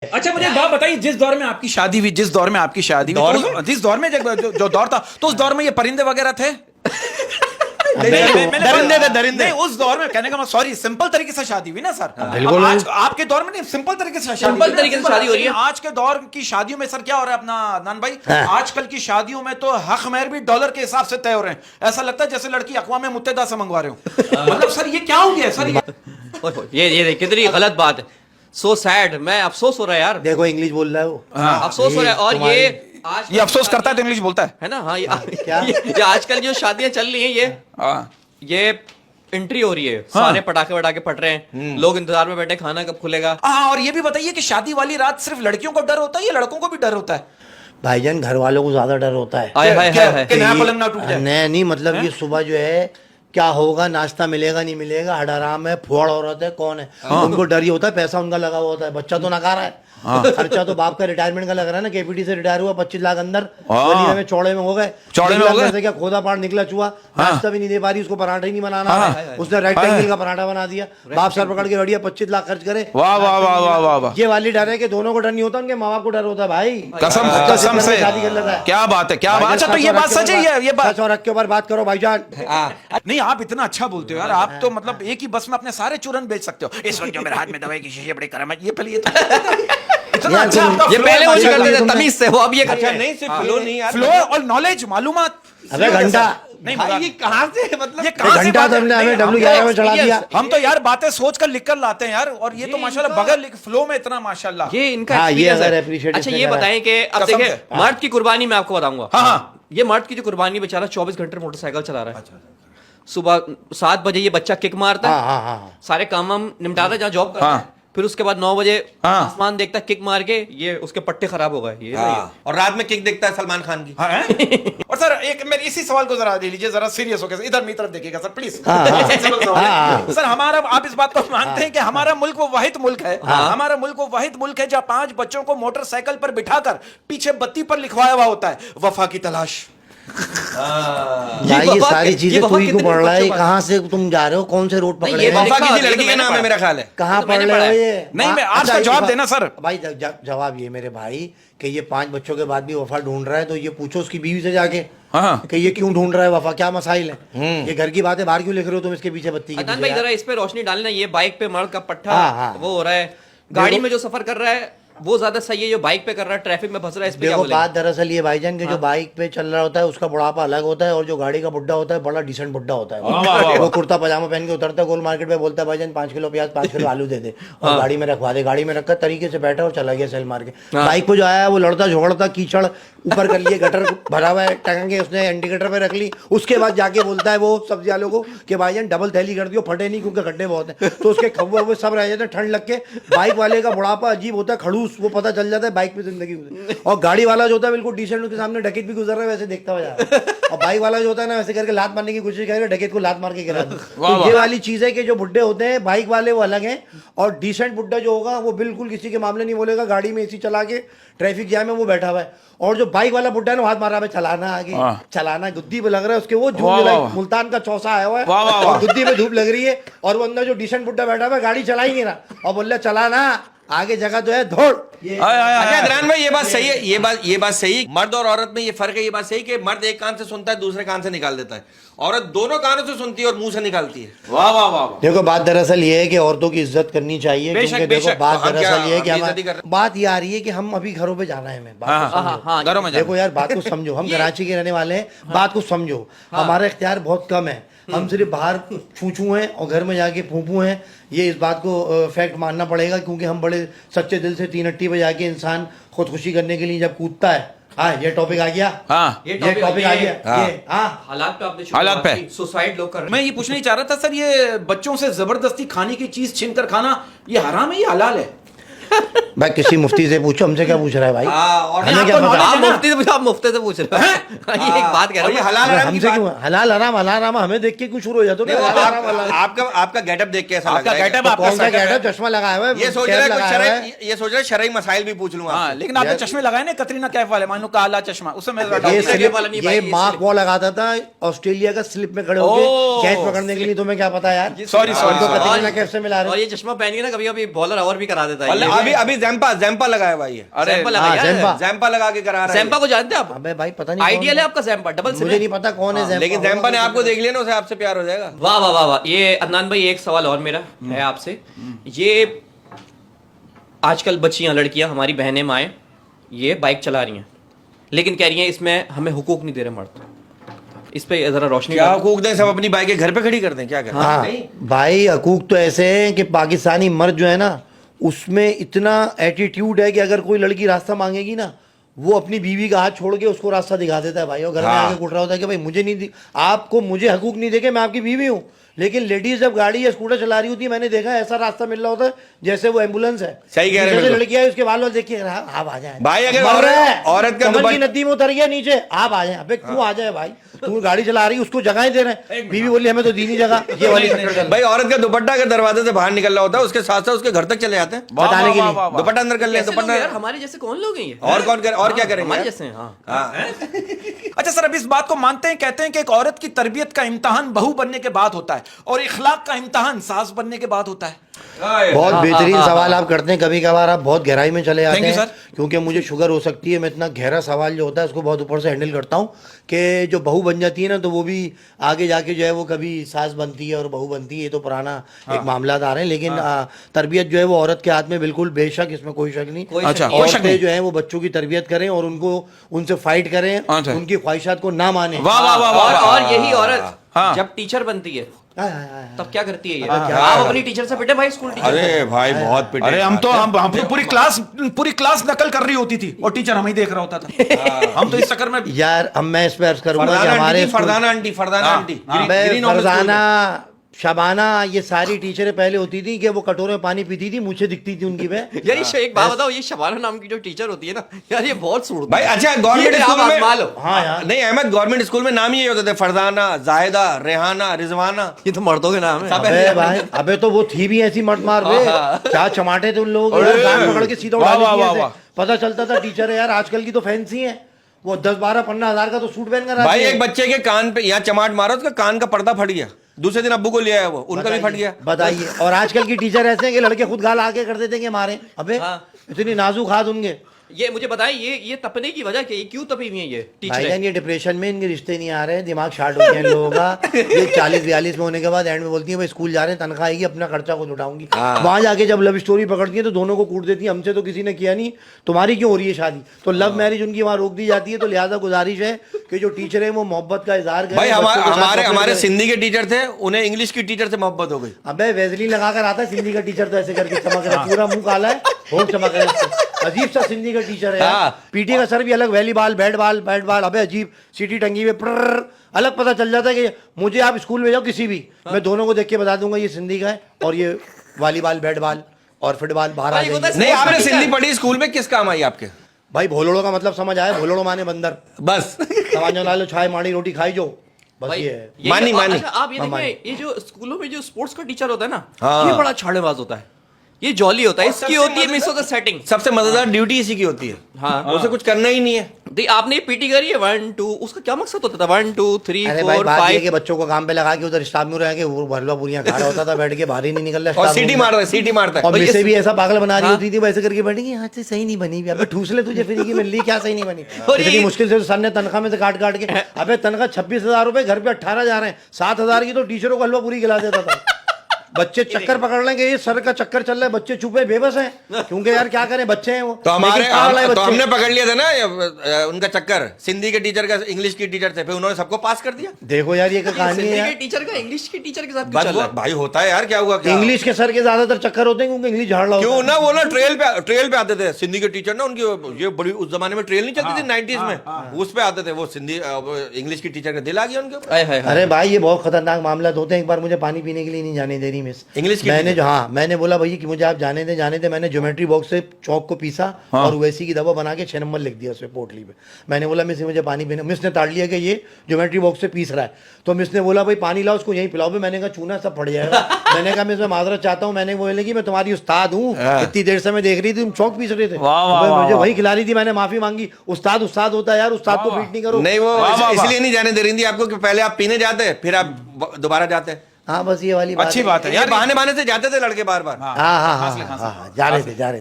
अच्छा मुझे एक बात बताइए, जिस दौर में आपकी शादी हुई, जिस दौर में आपकी शादी हुई, जिस दौर में जो दौर था, तो उस दौर में ये परिंदे वगैरह थे? दरिंदे नहीं, उस दौर में कहने का सॉरी, सिंपल तरीके से शादी हुई ना सर। बिल्कुल। आज आपके दौर में नहीं, सिंपल तरीके से सिंपल तरीके से शादी हो रही है। आज के दौर की शादियों में सर क्या हो रहा है अपना अदनान भाई, आजकल की शादियों में तो हक महर भी डॉलर के हिसाब से तय हो रहे हैं। ऐसा लगता है जैसे लड़की अक़वाम मुत्तहिदा से मंगवा रहे हो। मतलब सर ये क्या हो गया सर? ये कितनी गलत बात है। सो सैड, मैं अफसोस हो रहा है यार। देखो इंग्लिश बोल रहा है वो। अफसोस हो रहा है। और ये अफसोस करता है तो इंग्लिश बोलता है ना। हाँ, क्या? ये आजकल जो शादियां चल रही हैं, ये एंट्री हो रही है। सारे पटाखे वटाखे फट रहे हैं, लोग इंतजार में बैठे खाना कब खुलेगा। और ये भी बताइए कि शादी वाली रात सिर्फ लड़कियों को डर होता है या लड़कों को भी डर होता है? भाईजान घर वालों को ज्यादा डर होता है। हाय हाय हाय हाय। कि नया पलंग ना टूट जाए। नहीं मतलब ये सुबह जो है क्या होगा, नाश्ता मिलेगा नहीं मिलेगा, हड़ाराम है, फुआड़ औरत है, कौन है, उनको डर ही होता है। पैसा उनका लगा हुआ होता है, बच्चा तो नकारा है। खर्चा तो बाप का रिटायरमेंट का लग रहा है ना। केपीटी से रिटायर हुआ, 25 लाख अंदर वलीमे में चौड़े में हो गए। चौड़े में हो गए क्या खोदा पाड़ निकला चुहा, नाश्ता भी नहीं दे पा रही, उसको पराठा ही नहीं बनाना, उसने राइट एंगल का पराठा बना दिया। बाप सर पकड़ के बढ़िया 25 लाख खर्च करे। वाह वाह वाह वाह वाह वाह। ये वाली डर है कि दोनों को डर नहीं होता, उनके माँ बाप को डर होता है भाई। कसम कसम से शादी कर लेता है। क्या बात है, क्या बात। अच्छा तो ये बात सच है, ये बात सच और हक के ऊपर बात करो भाईजान। नहीं, आप इतना अच्छा बोलते हो यार, आप तो मतलब एक ही बस में अपने सारे चूरन बेच सकते हो। इस वक्त जो मेरे हाथ में दवाई की शीशी बड़ी करम है, ये पहले ये इतना अच्छा आपका ये flow पहले वो है, करते थे तमीज से, वो अब ये करते अच्छा हैं। नहीं, सिर्फ फ्लो नहीं यार, फ्लो और नॉलेज मालूमात। अबे घंटा नहीं भाई मगर ये कहाँ से मतलब ये कहाँ से घंटा बात है? तुमने हमें नहीं, W11 में चढ़ा दिया। हम तो यार बातें सोच कर लिख कर लाते हैं यार, और ये तो माशाल्लाह बगैर फ्लो में इतना माशाल्लाह। ये इनका हाँ, ये experience अगर है। appreciate अच्छा इसने ये करा। बताएं कि अब कसम देखें, से। मर्द की कुर्बानी मैं आपको बताऊंगा। हाँ। ये मर्द की जो कुर्बानी, बेचारा 24 घंटे मोटरसाइकिल चला रहा है। सुबह 7 बजे ये बच्चा किक मारता है, हाँ। सारे काम हम निपटाता है जहाँ जॉब करता है, फिर उसके बाद 9 बजे आसमान देखता है, किक मार के ये उसके पट्टे खराब हो गए। ये और रात में किक देखता है सलमान खान की। हाँ, और सर एक मेरे इसी सवाल को जरा ले लीजिए, जरा सीरियस होकर इधर मेरी तरफ देखिएगा सर प्लीज। सर हमारा, आप इस बात को मानते हैं कि हमारा मुल्क वो वाहिद मुल्क है, हमारा मुल्क वो वाहिद मुल्क है जहाँ 5 बच्चों को मोटरसाइकिल पर बिठाकर पीछे बत्ती पर लिखवाया हुआ होता है, वफा की तलाश। भाई ये सारी चीजें तू ही क्यों पढ़ रहा है? कहाँ से तुम जा रहे हो, कौन से रोड पकड़े ये हैं? वफा वफा किसी लड़की का नाम है मेरा ख्याल है। कहाँ तो पढ़ मैंने रहे हो पढ़ा है। ये? नहीं, मैं अच्छा, आपका ये जवाब बात- देना सर। भाई जवाब ये मेरे भाई कि ये 5 बच्चों के बाद भी वफा ढूंढ रहा है, तो ये पूछो उसकी बीवी से जाके कि ये क्यों ढूंढ रहा है वफा, क्या मसाइल है? ये घर की बातें बाहर क्यों लिख रहे हो तुम इसके पीछे बत्ती के अदनान पीछे भाई यार? जरा इस पे रोशनी डालना। ये बाइक पे मर्द का पट्टा हाँ। वो हो रहा है, गाड़ी में जो सफर कर रहा है वो ज्यादा सही है, जो बाइक पे कर रहा है ट्रैफिक में फंस रहा है, इस पे क्या देखो बोलेंगे? बात दरअसल ये भाईजान के जो बाइक पे चल रहा होता है उसका बुढ़ापा अलग होता है, और जो गाड़ी का बुड्ढा होता है बड़ा डिसेंट बुड्ढा होता है। वो कुर्ता पजामा पहन के उतरता है गोल मार्केट में, बोलता है भाईजान 5 किलो प्याज 5 किलो आलू दे दे, और गाड़ी में रखवा दे। गाड़ी में रखकर तरीके से बैठा और चला गया सेल मार के। बाइक पे जो आया वो लड़ता झोड़ता कीचड़ ऊपर कर लिए, गटर भरा हुआ है टंगे, उसने इंडिकेटर पे रख ली। उसके बाद जाके बोलता है वो सब्जी वालों को कि भाईजान डबल थैली कर दियो, फटे नहीं क्योंकि गड्ढे बहुत हैं। तो उसके खब्बे हुए सब रह जाते हैं ठंड लग के। बाइक वाले का बुढ़ापा अजीब होता है, खड़ूस, वो पता चल जाता है बाइक पे जिंदगी गुजरी। और गाड़ी वाला जो होता है बिल्कुल डिसेंट, उसके सामने डकैत भी गुजर रहा है वैसे देखता हुआ जा रहा है। और बाइक वाला जो होता है ना वैसे करके लात मारने की कोशिश करेगा, डकैत को लात मार के गिरा दे। तो ये वाली चीज है कि जो बुड्ढे होते हैं बाइक वाले वो अलग हैं, और डिसेंट बुड्ढा जो होगा वो बिल्कुल किसी के मामले नहीं बोलेगा, गाड़ी में एसी चला के ट्रैफिक जैम में वो बैठा हुआ है। और जो बाइक वाला बुड्ढा है ना, हाथ मारा है चलाना आगे, चलाना गुद्दी पे लग रहा है उसके, वो मुल्तान का चौसा आया हुआ है और गुद्दी पे धूप लग रही है, और वो अंदर जो डिसेंट बुड्ढा बैठा हुआ है गाड़ी चला ही नहीं रहा, और बोल रहा चलाना आगे जगह तो है दौड़। अच्छा अदनान भाई ये बात सही है, ये बात सही है। मर्द और औरत में ये फर्क है, ये बात सही कि मर्द एक कान से सुनता है दूसरे कान से निकाल देता है, औरत दोनों कानों से सुनती है और मुंह से निकालती है। वाह वाह वाह। देखो बात दरअसल ये है कि औरतों की इज्जत करनी चाहिए, बेशक, क्योंकि देखो बेशक। बात हम क्या दरअसल ये है कि बेइज्जती कर रहे हम बात ये आ रही है कि हम अभी घरों पे जाना है, हमें बात को समझो। घरों में देखो यार बात को समझो, हम कराची के रहने वाले हैं, बात को समझो। हमारा इख्तियार बहुत कम है, हम सिर्फ बाहर छू हैं और घर में जाके फूफू हैं। ये इस बात को फैक्ट मानना पड़ेगा, क्योंकि हम बड़े सच्चे दिल से 3 अट्टी पे जाके इंसान खुदकुशी करने के लिए जब कूदता है। हाँ ये टॉपिक आ गया, ये टॉपिक आ गया, ये हालात पे आपने हालात पे सुसाइड लोग कर रहे हैं। मैं ये पूछना ही चाह रहा था सर, ये बच्चों से जबरदस्ती खाने की चीज छीन कर खाना, ये हराम है या हलाल है? भाई किसी मुफ्ती से पूछो, हमसे क्या पूछ रहा है भाई? और हमें क्या आपको पता? knowledge आप मुफ्ती से पूछो, आप मुफ्ती से पूछ रहे हैं। ये एक बात कह और ये रहा हूँ। हलाल हराम की हमसे बात। क्यों हलाल हराम हमें देख के क्यों शुरू हो जाते हो? हलाल हराम हलाल। आपका गेटअप देख के ऐसा लग आपका रहा है। गेटअप तो आपका कौन सा setup कहता है। है? चश्मा लगाया हुआ है, ये सोच कैप रहा है लगाया हुआ है। कुछ ये सोच रहा है शरई मसाइल भी पूछ लूंगा हाँ, आपसे। लेकिन आपने चश्मे लगाए ना कतरीना कैफ वाले, मान लो काला चश्मा, उससे मैं जरा ये doubt- स्लिप, वाला नहीं ये भाई, ये मार्क स्लिप। वो लगाता था ऑस्ट्रेलिया का स्लिप में खड़े होके ओह, कैच पकड़ने के लिए। तुम्हें क्या पता यार? Sorry, हमको sorry. कतरीना कैफ से मिला रहे और हो। ये चश्मा पहन के ना कभी कभी बॉलर ओवर भी करा देता और है। अभी अभी जैम्पा लगाया भाई है। अरे सैंपल हाँ, लगाया है। जैम्पा। जैम्पा लगा के करा रहा है। जैम्पा को जानते हैं आप? अबे भाई पता नहीं आइडियल कौन है आपका जैम्पा, डबल सिम मुझे है। नहीं पता कौन है जैम्पा। लेकिन जैम्पा ने आपको देख लिया ना, उसे आपसे प्यार हो जाएगा। वाह वाह वाह वाह। ये अदनान भाई एक सवाल और मेरा है आपसे। ये आजकल बच्चियां, लड़कियां, हमारी बहनें, माएँ, ये बाइक चला रही हैं लेकिन कह रही हैं इसमें हमें हुकूक नहीं दे रहे मर्द। इस पे जरा रोशनी क्या डालो। हुकूक दें, सब अपनी बाइकें घर पे खड़ी कर दें, क्या करें? हाँ भाई हकूक तो ऐसे हैं कि पाकिस्तानी मर्द जो है ना उसमें इतना एटीट्यूड है कि अगर कोई लड़की रास्ता मांगेगी ना वो अपनी बीवी का हाथ छोड़ के उसको रास्ता दिखा देता है भाई, और घर में हाँ। आके कुट रहा होता है कि भाई मुझे नहीं, आपको मुझे हकूक नहीं देके मैं आपकी बीवी हूँ। लेकिन लेडीज जब गाड़ी या स्कूटर चला रही होती है, मैंने देखा है ऐसा रास्ता मिल रहा होता है जैसे वो एम्बुलेंस है। सही कह रहे हैं जैसे बिल्कुल। लड़की आई उसके बाल देखिए आप आ जाए भाई अगर मर रहा है, औरत का कमर की दुपट्टा- नदी में उतर गया नीचे, आप आ जाए। अबे क्यों आ जाए भाई, तू गाड़ी चला रही है उसको जगह दे रहे हैं, बीवी बोली हमें तो दी नहीं जगह। ये वाली चक्कर चल रही है। भाई औरत का दुपट्टा अगर दरवाजे से बाहर निकल रहा होता है उसके साथ साथ उसके घर तक चले जाते हैं बताने के लिए दुपट्टा अंदर कर ले, कैसे लोग दुपट्टा यार, हमारे जैसे कौन लोग हैं ये? और कौन करे, और क्या करेंगे हमारे यार? जैसे हैं, हाँ। हाँ। अच्छा सर, अब इस बात को मानते हैं, कहते हैं कि एक औरत की तरबियत का इम्तहान बहू बनने के बाद होता है और इखलाक का इम्तहान सास बनने के बाद होता है। बहुत बेहतरीन सवाल आप करते हैं, कभी कभार आप बहुत गहराई में चले जाते Thank you, हैं sir. क्योंकि मुझे शुगर हो सकती है। मैं इतना गहरा सवाल जो होता है उसको बहुत ऊपर से हैंडल करता हूँ कि जो बहू बन जाती है ना तो वो भी आगे जाके जो है वो कभी सास बनती है और बहू बनती है, ये तो पुराना एक मामलादार है। लेकिन तरबियत जो है वो औरत के हाथ में, बिल्कुल बेशक, इसमें कोई शक नहीं। कोई शक अच्छा, नहीं। कोई शक औरतें नहीं। जो है वो बच्चों की तरबियत करें और उनको उनसे फाइट करें, अच्छा। उनकी ख्वाहिशात को ना माने। वाह वाह वाह वाह। और यही औरत हाँ। जब टीचर बनती है हाय, हाय, हाय, हाय। तब क्या करती है ये? क्या आप अपनी टीचर से पिटे भाई, स्कूल टीचर। अरे भाई बहुत पिटे। अरे हम पूरी क्लास नकल कर रही होती थी और टीचर हमें ही देख रहा होता था। हम तो इस चक्कर में यार अब मैं इस पे अर्ज करूंगा कि फरदाना हमारे aunty, school- Fardana aunty, Fardana हाँ, आंटी, हाँ। मैं ग्रीन ऑफिस फरजाना, शबाना, ये सारी टीचरें पहले होती थी कि वो कटोरे में पानी पीती थी, मुझे दिखती थी उनकी में। यार ये एक बात बताओ, ये शबाना नाम की जो टीचर होती है ना यार, ये बहुत सूट भाई अच्छा गवर्नमेंट स्कूल में मान लो। हाँ यार, नहीं अहमद, गवर्नमेंट स्कूल में नाम ही होते थे, फरदाना, जायदा, रेहाना, रिजवाना। ये तो मर्दों के नाम है। सब अबे भाई, अबे तो वो थी भी ऐसी मर्द मार बे, क्या चमाटे थे उन लोगों के, कान पकड़ के सीधा उड़ा वाह, वाह, लेती वाह, ऐसे। वाह। पता चलता था टीचर है यार। आजकल की तो फैंसी है, वो 10-12-15 हजार का तो सूट पहन कर भाई आती एक है। बच्चे के कान पे यहाँ चमाट मारा, उसका कान का पर्दा फट गया, दूसरे दिन अब्बू को ले आया, वो उनका भी फट गया। बताइए। और आजकल की टीचर ऐसे हैं कि लड़के खुद गाल आके कर देते हैं कि मारे। अबे हाँ। इतनी नाजुक हाथ उनके। ये मुझे बताएं, ये तपने की वजह क्या है? ये क्यों तपी हुई है ये भाईजान टीचर? ये डिप्रेशन में, इनके रिश्ते नहीं आ रहे हैं, दिमाग शार्ट हो गया इन लोगों का। ये 40-42 में होने के बाद एंड में बोलती है भाई स्कूल जा रहे हैं, तनख्वाह आएगी, अपना खर्चा खुद उठाऊंगी। वहां जाके जब लव स्टोरी पकड़ती है तो दोनों को कूट देती है, हमसे तो किसी ने किया नहीं, तुम्हारी क्यों हो रही है शादी? तो लव मैरिज उनकी वहां रोक दी जाती है। तो लिहाजा गुजारिश है कि जो टीचर है वो मोहब्बत का इजहार करें। भाई बच्चों के साथ हमारे कपड़े हमारे करें। सिंधी के टीचर थे, उन्हें इंग्लिश की टीचर से मोहब्बत हो गई। अबे वेजलीन लगा कर आता है सिंधी का टीचर, तो ऐसे करके चमक रहा है, पूरा मुंह काला है, होंठ चमक रहा है। अजीब सा सिंधी का टीचर है यार। पीटी का सर भी अलग, वॉलीबॉल, बैट बॉल, अबे अजीब, सीटी टंगी हुई प्र, अलग पता चल जाता है कि मुझे आप स्कूल में जाओ किसी भी, मैं दोनों को देख के बता दूंगा ये सिंधी का है और ये वॉलीबॉल, बैट बॉल और फुटबॉल बाहर आ भाई, वो जाएंगे। तो नहीं आपने टीचर। सिंधी पढ़ी, स्कूल में किस काम आई आपके? भाई भोलोड़ो का मतलब समझ आया? भोलोड़ो माने बंदर, बस समझ लो, छाई माड़ी रोटी खाई जो, बस भाई, ये है। ये मानी, जो- मानी। अच्छा, आप ये मानी। देखिए, ये जो स्कूलों में जो स्पोर्ट्स का टीचर होता है ना, हाँ। ये बड़ा छाड़ेबाज होता है, ये जॉली होता है, और इसकी सबसे होती है मजेदार- मिस ऑफ द सेटिंग। सबसे मजेदार ड्यूटी इसी की होती है। हाँ। उसे कुछ करना ही नहीं है। आपने पीटी करी है 1 2, उसका क्या मकसद होता था? 1 2 3 अरे भाई 4 बात ये 5। कि बच्चों को काम पे लगा के उधर स्टाफ में रह के वो भरवा पूरियां खा रहा होता था बैठ के, बाहर ही नहीं निकल रहा और स्टाफ सीटी रूम मारता में। है, सीटी मारता है। और भाई मुझसे ये- भी ऐसा पागल बना रही हाँ। होती थी, वैसे करके बैठेंगे, हाथ से सही नहीं बनी भी, अबे ठूस ले तुझे फिर की मिल रही, क्या सही नहीं बनी? और इतनी ये- मुश्किल से तो सर ने तनख्वाह में से काट काट के, अबे तनख्वाह 26,000 रुपए, घर पे 18 जा रहे हैं, 7,000 की तो टीचरों को हलवा पूरी खिला देता था। बच्चे चक्कर पकड़ लेंगे, ये सर का चक्कर चल रहा है, बच्चे छुपे बेबस हैं, क्योंकि यार क्या करें, बच्चे हैं वो। तो हमारे लेकिन पागल है तो बच्चे। हमने पकड़ लिया था ना उनका चक्कर, सिंधी के टीचर का इंग्लिश की टीचर से, फिर उन्होंने सबको पास कर दिया। देखो यार ये क्या कहानी है सिंधी यार। के टीचर का इंग्लिश के टीचर के साथ क्यों बस चल वो रहा है? भाई होता है यार, क्या हुआ क्या? इंग्लिश के सर के ज्यादातर चक्कर होते हैं क्योंकि इंग्लिश झाड़ रहा क्यों होता ना वो ना ट्रेल पे आते थे सिंधी के टीचर ना, उनकी ये बड़ी, उस जमाने में ट्रेल नहीं चलती थी 90s में, उस पे आते थे वो सिंधी, इंग्लिश की टीचर का दिल आ गया उनके ऊपर। हाय हाय है। हाय। अरे भाई ये बहुत खतरनाक मामला होते हैं। एक बार मुझे पानी पीने के लिए नहीं जाने दे रही मिस, इंग्लिश की मैंने टीचर? जो, हाँ मैंने बोला भैया कि मुझे आप जाने दे। मैंने ज्योमेट्री बॉक्स से चौक को पीसा और वैसी की दवा बना के 6 नंबर लिख दिया उस पे पोटली पे। मैंने बोला मिस मुझे पानी पीना, मिस ने ताड़ लिया कि ये ज्योमेट्री बॉक्स से पीस रहा है, तो मिस ने बोला भाई पानी लाओ उसको यहीं पिलाओ। भी मैंने कहा चूना सब फट जाएगा। मैंने कहा मिस मैं माजरत चाहता हूँ, मैंने बोले कि मैं तुम्हारी उस्ताद हूँ, इतनी देर से मैं देख रही थी तुम चौक पीस रहे थे, मुझे वही खिला रही थी, मैंने माफी मांगी। उस्ताद होता है यार, उस्ताद को पीट नहीं करो। नहीं वो इसलिए नहीं जाने दे रही थी आपको कि पहले आप पीने जाते फिर आप दोबारा जाते। हाँ बस ये वाली बात अच्छी है। बात है यार यार। बहाने बहाने से जाते थे लड़के बार बार। हाँ, जा रहे थे